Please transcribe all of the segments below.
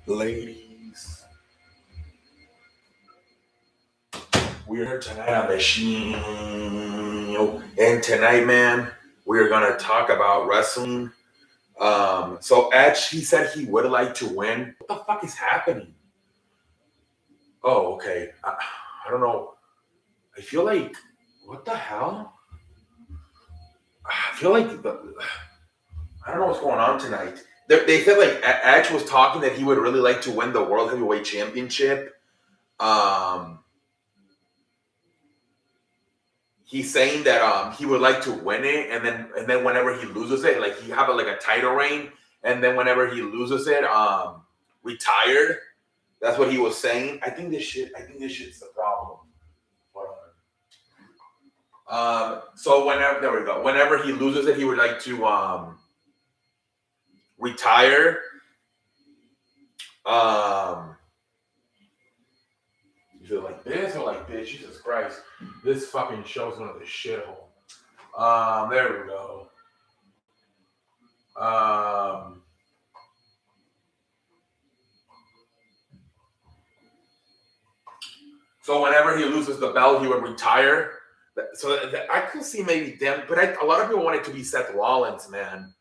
Ladies, we're here tonight on the show, and tonight, man, we're gonna talk about wrestling. So Edge, he said he would like to win. What the fuck is happening? Oh, okay. I don't know. I feel like what the hell? I feel like I don't know what's going on tonight. They said like Edge was talking that he would really like to win the World Heavyweight Championship. Um, he's saying that he would like to win it, and then whenever he loses it, like he have a title reign, and then whenever he loses it, retired. That's what he was saying. I think this shit's the problem. So whenever there we go. Whenever he loses it, he would like to retire. Is it like this or like this? Jesus Christ. This fucking show's one of the shithole. There we go. So whenever he loses the belt, he would retire. So I could see maybe them, but a lot of people want it to be Seth Rollins, man.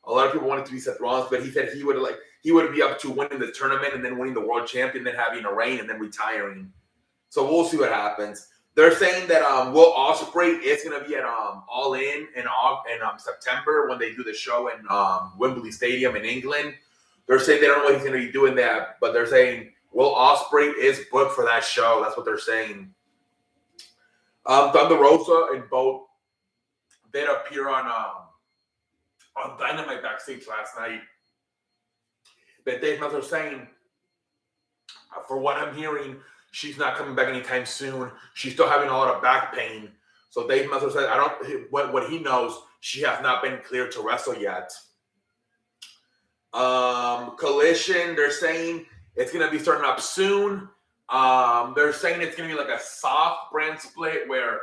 A lot of people want it to be Seth Rollins, but he said he would be up to winning the tournament and then winning the world champion, then having a reign and then retiring. So we'll see what happens. They're saying that Will Ospreay is going to be at All In September when they do the show in Wembley Stadium in England. They're saying they don't know what he's going to be doing there, but they're saying Will Ospreay is booked for that show. That's what they're saying. Thunder Rosa and both did appear on Dynamite backstage last night. But Dave Meltzer saying, for what I'm hearing, she's not coming back anytime soon. She's still having a lot of back pain. So Dave Meltzer said, what he knows, she has not been cleared to wrestle yet. Collision, they're saying it's going to be starting up soon. They're saying it's going to be like a soft brand split where,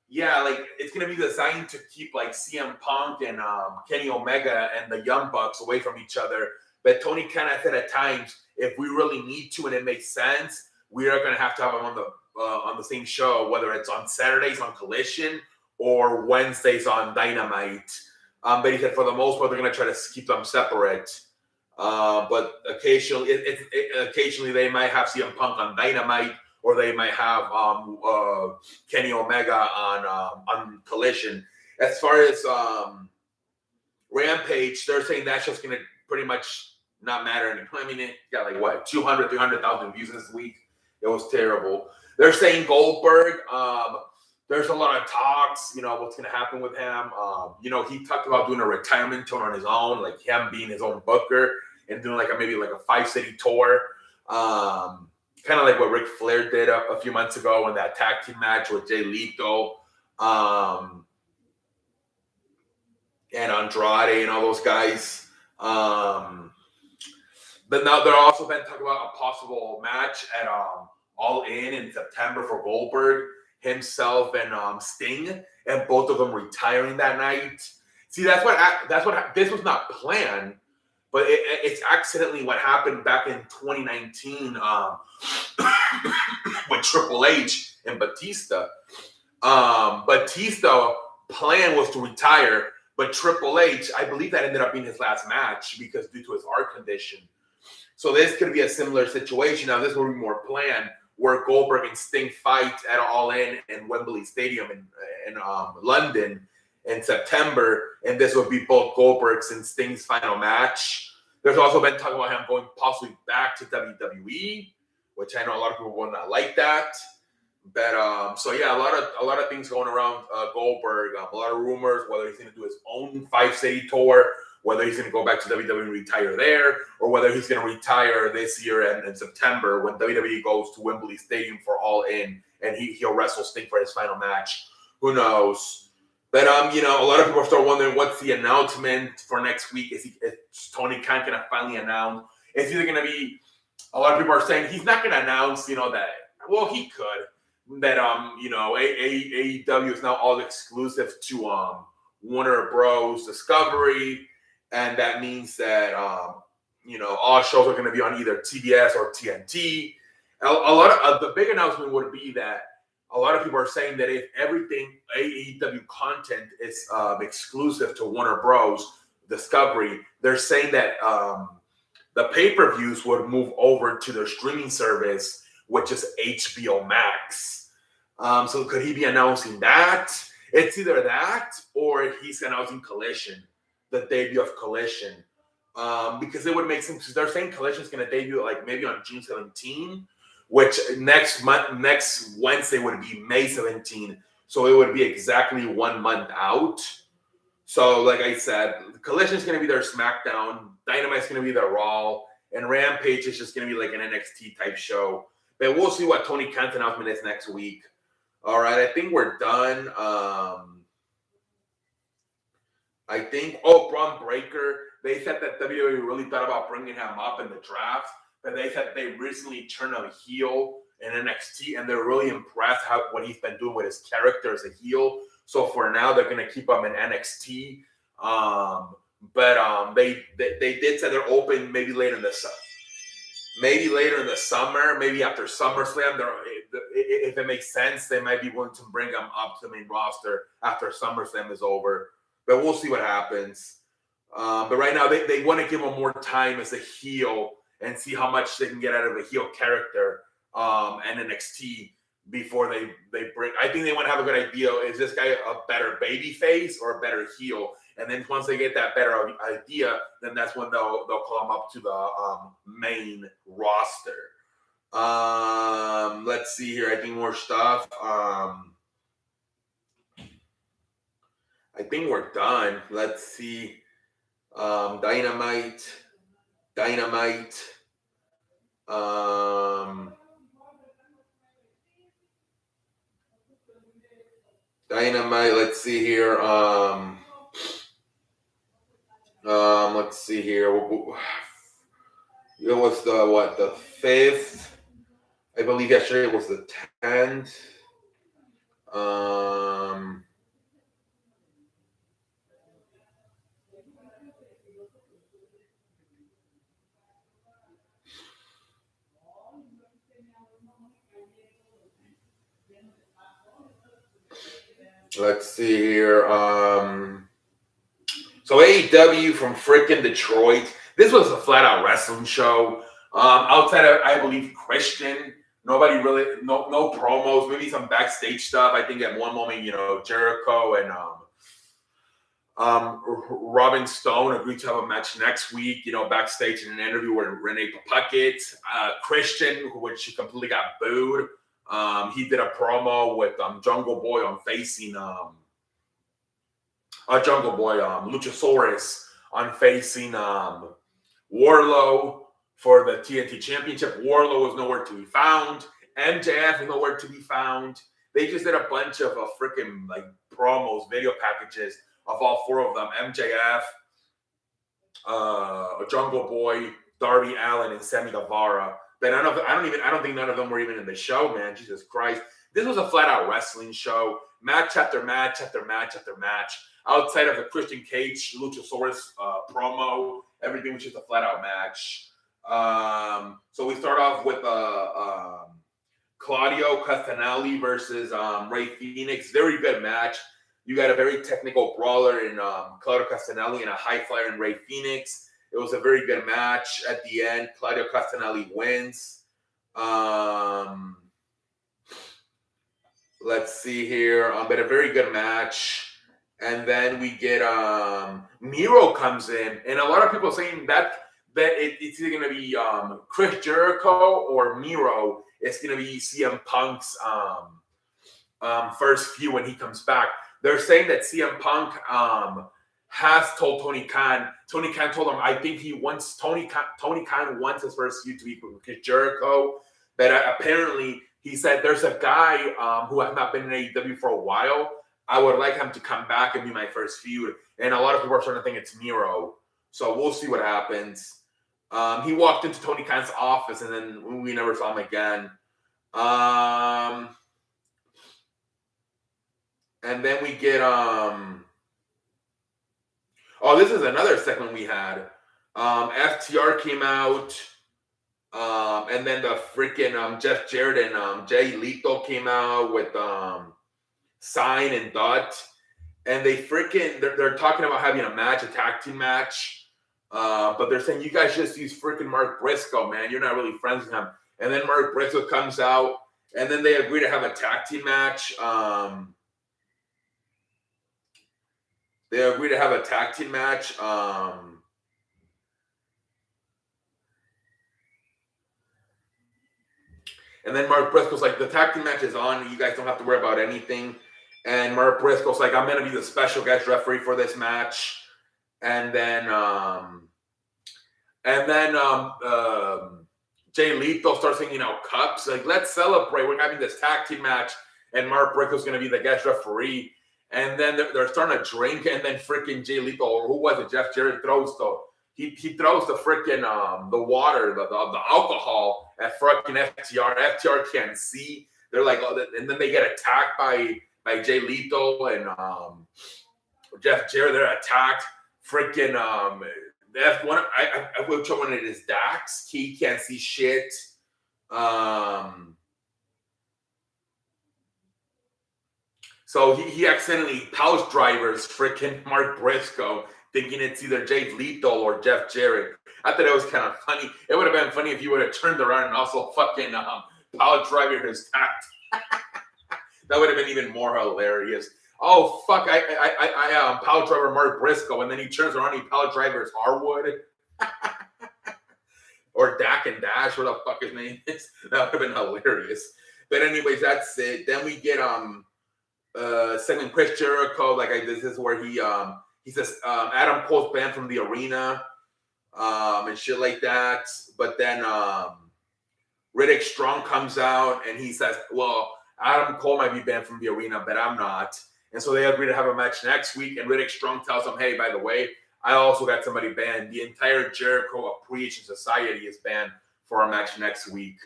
yeah, like it's going to be designed to keep like CM Punk and Kenny Omega and the Young Bucks away from each other. But Tony Khan said at times, if we really need to and it makes sense, we are going to have them on the same show, whether it's on Saturdays on Collision or Wednesdays on Dynamite. But he said for the most part, they're going to try to keep them separate. But occasionally they might have CM Punk on Dynamite, or they might have Kenny Omega on Collision. As far as Rampage, they're saying that's just going to pretty much not matter anymore. I mean, it got like what 200, 300,000 views this week. It was terrible. They're saying Goldberg. There's a lot of talks, what's going to happen with him. He talked about doing a retirement tour on his own, like him being his own booker and doing maybe a 5-city tour. Kind of like what Ric Flair did a few months ago in that tag team match with Jay Lethal and Andrade and all those guys. But now they're also been talking about a possible match at All In September for Goldberg, himself and Sting, and both of them retiring that night. See, that's what this was not planned, but it's accidentally what happened back in 2019 with Triple H and Batista. Batista plan was to retire, but Triple H, I believe that ended up being his last match because due to his heart condition. So this could be a similar situation. Now, this will be more planned, where Goldberg and Sting fight at All In Wembley Stadium in London in September, and this would be both Goldberg's and Sting's final match. There's also been talk about him going possibly back to WWE, which I know a lot of people will not like that. But so yeah, a lot of things going around Goldberg. A lot of rumors whether he's going to do his own 5-city tour, whether he's going to go back to WWE and retire there, or whether he's going to retire this year in September when WWE goes to Wembley Stadium for All In, and he'll wrestle Sting for his final match. Who knows? But a lot of people start wondering what's the announcement for next week. Is Tony Khan going to finally announce? It's either going to be. A lot of people are saying he's not going to announce, that. Well, he could. That AEW is now all exclusive to Warner Bros. Discovery. And that means that all shows are going to be on either TBS or TNT. A lot of the big announcement would be that a lot of people are saying that if everything AEW content is exclusive to Warner Bros. Discovery, they're saying that the pay-per-views would move over to their streaming service, which is HBO Max. So could he be announcing that? It's either that or he's announcing Collision, the debut of Collision. Because it would make sense, because they're saying Collision is going to debut like maybe on June 17, which next Wednesday would be May 17. So it would be exactly 1 month out. So, like I said, Collision is going to be their SmackDown, Dynamite is going to be their Raw, and Rampage is just going to be like an NXT type show. But we'll see what Tony Khan's announcement is next week. All right, I think we're done. I think, Braun Breaker, they said that WWE really thought about bringing him up in the draft, but they said they recently turned a heel in NXT, and they're really impressed what he's been doing with his character as a heel. So for now, they're going to keep him in NXT. But they did say they're open maybe later in the summer, maybe after SummerSlam. If it makes sense, they might be willing to bring him up to the main roster after SummerSlam is over. But we'll see what happens. But right now, they want to give him more time as a heel and see how much they can get out of a heel character and NXT before they bring. I think they want to have a good idea. Is this guy a better baby face or a better heel? And then once they get that better idea, then that's when they'll call him up to the main roster. Let's see here. I think more stuff. I think we're done. Let's see. Dynamite. Dynamite, let's see here. Let's see here. It was the 5th? I believe yesterday was the 10th. Let's see here. So AEW from freaking Detroit. This was a flat-out wrestling show. Outside of, I believe, Christian, nobody really, no promos, maybe some backstage stuff. I think at one moment, Jericho and Robin Stone agreed to have a match next week, backstage in an interview with Renee Puckett. Christian, which she completely got booed. He did a promo with Jungle Boy on facing Luchasaurus on facing Wardlow for the TNT Championship. Wardlow was nowhere to be found. MJF was nowhere to be found. They just did a bunch of freaking promos, video packages of all 4 of them: MJF, Jungle Boy, Darby Allin, and Sammy Guevara. But I don't think none of them were even in the show, man. Jesus Christ. This was a flat-out wrestling show. Match after match after match after match. Outside of the Christian Cage, Luchasaurus promo, everything was just a flat-out match. So we start off with Claudio Castagnoli versus Rey Fenix. Very good match. You got a very technical brawler in Claudio Castagnoli and a high flyer in Rey Fenix. It was a very good match. At the end, Claudio Castagnoli wins. Let's see here. But a very good match. And then we get Miro comes in. And a lot of people saying that it's either going to be Chris Jericho or Miro. It's going to be CM Punk's first feud when he comes back. They're saying that CM Punk has told Tony Khan. Tony Khan told him, I think Tony Khan wants his first feud to be with Jericho. But apparently, he said there's a guy who has not been in AEW for a while. I would like him to come back and be my first feud. And a lot of people are starting to think it's Miro. So we'll see what happens. He walked into Tony Khan's office, and then we never saw him again. And then we get this is another segment we had. FTR came out. And then the freaking Jeff Jarrett and Jay Lethal came out with Sign and Dot. And they're talking about having a match, a tag team match. But they're saying, you guys just use freaking Mark Briscoe, man. You're not really friends with him. And then Mark Briscoe comes out, and then they agree to have a tag team match. They agree to have a tag team match. And then Mark Briscoe's like, the tag team match is on. You guys don't have to worry about anything. And Mark Briscoe's like, I'm going to be the special guest referee for this match. And then Jay Lethal starts saying, cups. Like, let's celebrate. We're having this tag team match. And Mark Briscoe's going to be the guest referee. And then they're starting to drink. And then freaking Jay Lethal, or who was it? Jeff Jarrett throws he throws the freaking the water, the alcohol at freaking FTR. FTR can't see. They're like, and then they get attacked by Jay Lethal and Jeff Jarrett. They're attacked. Freaking F1. I which one it is? Dax. He can't see shit. So he accidentally pouch drivers freaking Mark Briscoe, thinking it's either Jay Lethal or Jeff Jarrett. I thought it was kind of funny. It would have been funny if you would have turned around and also fucking pouch driver his tact. That would have been even more hilarious. Oh fuck! I pouch driver Mark Briscoe, and then he turns around and he pouch drivers Harwood. Or Dak and Dash, what the fuck his name is. That would have been hilarious. But anyways, that's it. Then we get segment Chris Jericho. This is where he says Adam Cole's banned from the arena and shit like that. But then Riddick Strong comes out and he says, well, Adam Cole might be banned from the arena, but I'm not. And so they agree to have a match next week. And Riddick Strong tells him, hey, by the way, I also got somebody banned. The entire Jericho Appreciation Society is banned for our match next week.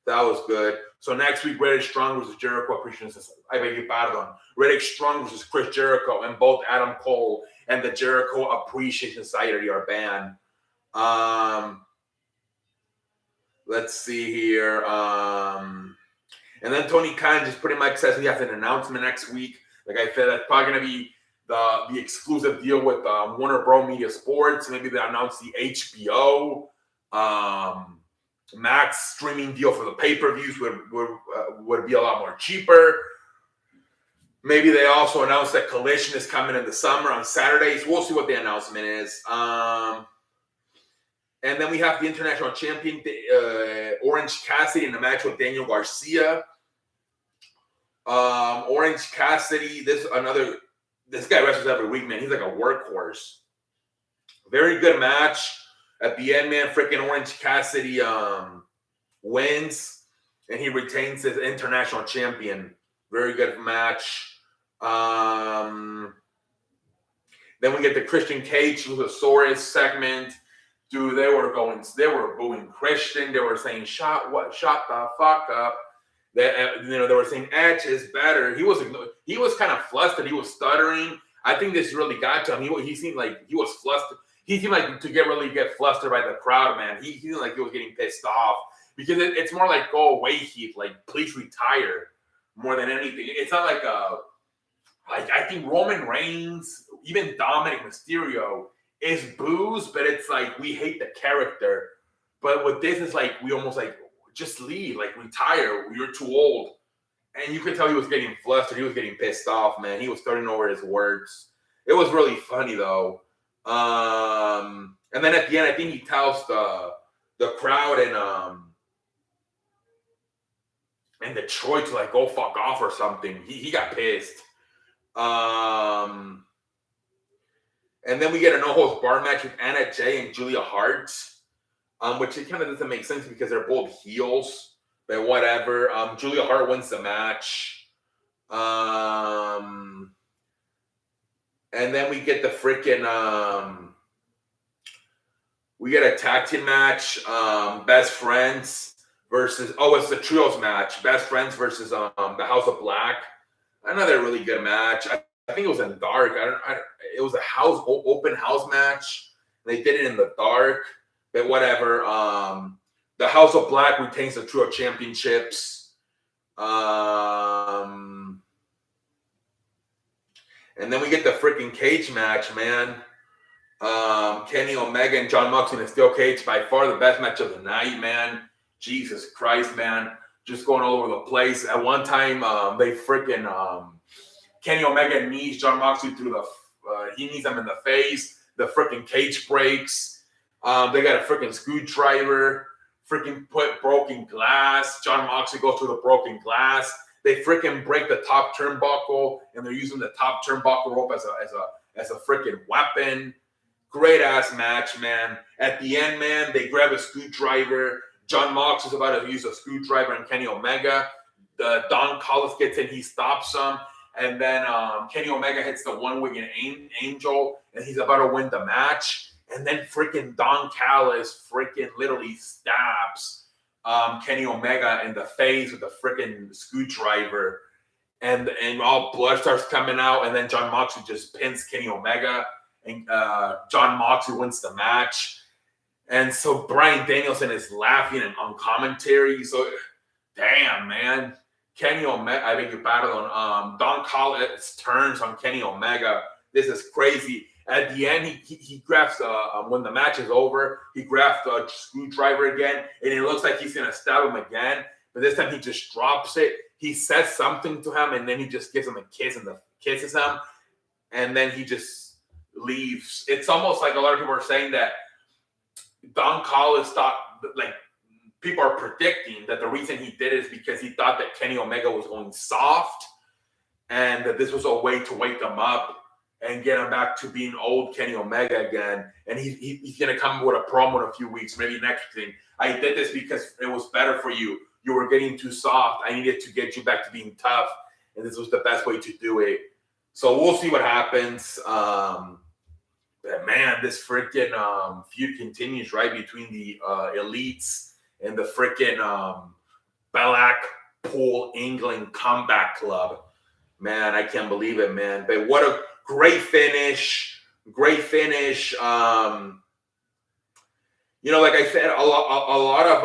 That was good. So next week, Riddick Strong versus Jericho Appreciation Society. I beg your pardon. Riddick Strong versus Chris Jericho, and both Adam Cole and the Jericho Appreciation Society are banned. Let's see here. And then Tony Khan just pretty much says he has an announcement next week. Like I said, that's probably going to be the exclusive deal with Warner Bros. Media Sports. Maybe they announce the HBO Max streaming deal for the pay-per-views would be a lot more cheaper. Maybe they also announced that Collision is coming in the summer on Saturdays. We'll see what the announcement is. And then we have the international champion, Orange Cassidy, in a match with Daniel Garcia. Orange Cassidy, this guy wrestles every week, man. He's like a workhorse. Very good match. At the end, man, freaking Orange Cassidy wins, and he retains his international champion. Very good match. Then we get the Christian Cage Luchasaurus segment. Dude, they were booing Christian. They were saying, shut the fuck up. They were saying Edge is better. He was kind of flustered. He was stuttering. I think this really got to him. He seemed like he was flustered. He seemed like to get flustered by the crowd, man. He seemed like he was getting pissed off because it's more like, go away, Heath. Like, please retire more than anything. It's not like I think Roman Reigns, even Dominic Mysterio is booze, but it's like we hate the character. But with this, it's like we almost like just leave, like retire. You're too old. And you could tell he was getting flustered. He was getting pissed off, man. He was starting over his words. It was really funny though. And then at the end, I think he tells the crowd and Detroit to like go fuck off or something. He got pissed. And then we get a no-holds bar match with Anna Jay and Julia Hart, which it kind of doesn't make sense because they're both heels, but whatever. Julia Hart wins the match. And then we get the freaking we get a tag team match, Best Friends versus it's the trios match, Best Friends versus the House of Black. Another really good match. I think it was in dark. It was a open house match, They did it in the dark, but whatever. The House of Black retains the Trio Championships. And then we get the freaking cage match, man. Kenny Omega and John Moxley in a steel cage, by far the best match of the night, man. Jesus Christ, man. Just going all over the place. At one time, they freaking Kenny Omega knees John Moxley through the he knees him in the face. The freaking cage breaks. They got a freaking screwdriver. Freaking put broken glass. John Moxley goes through the broken glass. They freaking break the top turnbuckle, and they're using the top turnbuckle rope as a freaking weapon. Great ass match, man. At the end, man, they grab a screwdriver. John Moxley's about to use a screwdriver on Kenny Omega. Don Callis gets in, he stops him, and then Kenny Omega hits the one-winged angel, and he's about to win the match. And then freaking Don Callis freaking literally stabs Kenny Omega in the face with a freaking screwdriver, and all blood starts coming out, and then John Moxley just pins Kenny Omega, and John Moxley wins the match. And so Bryan Danielson is laughing on commentary. So, damn, man. Kenny Omega, I think you battled on Don Callis turns on Kenny Omega. This is crazy. At the end, he grabs, when the match is over, he grabs the screwdriver again, and it looks like he's going to stab him again. But this time he just drops it. He says something to him, and then he just gives him a kiss and kisses him. And then he just leaves. It's almost like a lot of people are saying that Don Callis thought, like, people are predicting that the reason he did it is because he thought that Kenny Omega was going soft, and that this was a way to wake him up and get him back to being old Kenny Omega again. And he's going to come with a promo in a few weeks, maybe next thing. I did this because it was better for you. You were getting too soft. I needed to get you back to being tough, and this was the best way to do it. So we'll see what happens. But man, this freaking feud continues, right, between the elites and the freaking Blackpool, England Comeback Club. Man, I can't believe it, man. But what a great finish. Great finish. You know, like I said, a lot of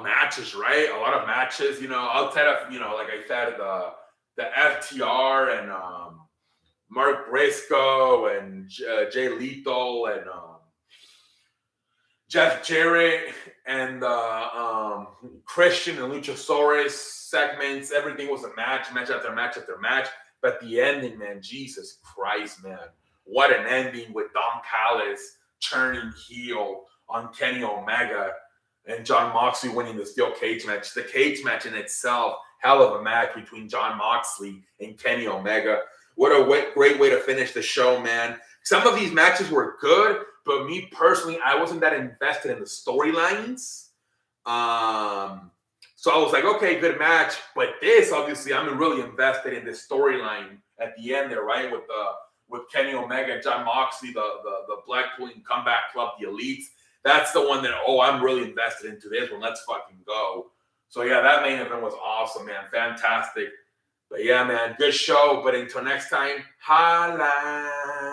matches, right? A lot of matches, you know, outside of, you know, like I said, the FTR and Mark Briscoe and Jay Lethal and Jeff Jarrett and Christian and Luchasaurus segments. Everything was a match after match after match. But the ending, man, Jesus Christ, man. What an ending with Don Callis turning heel on Kenny Omega and John Moxley winning the steel cage match. The cage match in itself, hell of a match between John Moxley and Kenny Omega. What a great way to finish the show, man. Some of these matches were good, but me personally, I wasn't that invested in the storylines. So I was like, okay, good match. But this, obviously, I'm really invested in this storyline at the end there, right? With Kenny Omega and John Moxley, the Blackpool Comeback Club, the Elites. That's the one that, I'm really invested into this one. Let's fucking go. So, yeah, that main event was awesome, man. Fantastic. But, yeah, man, good show. But until next time, holla.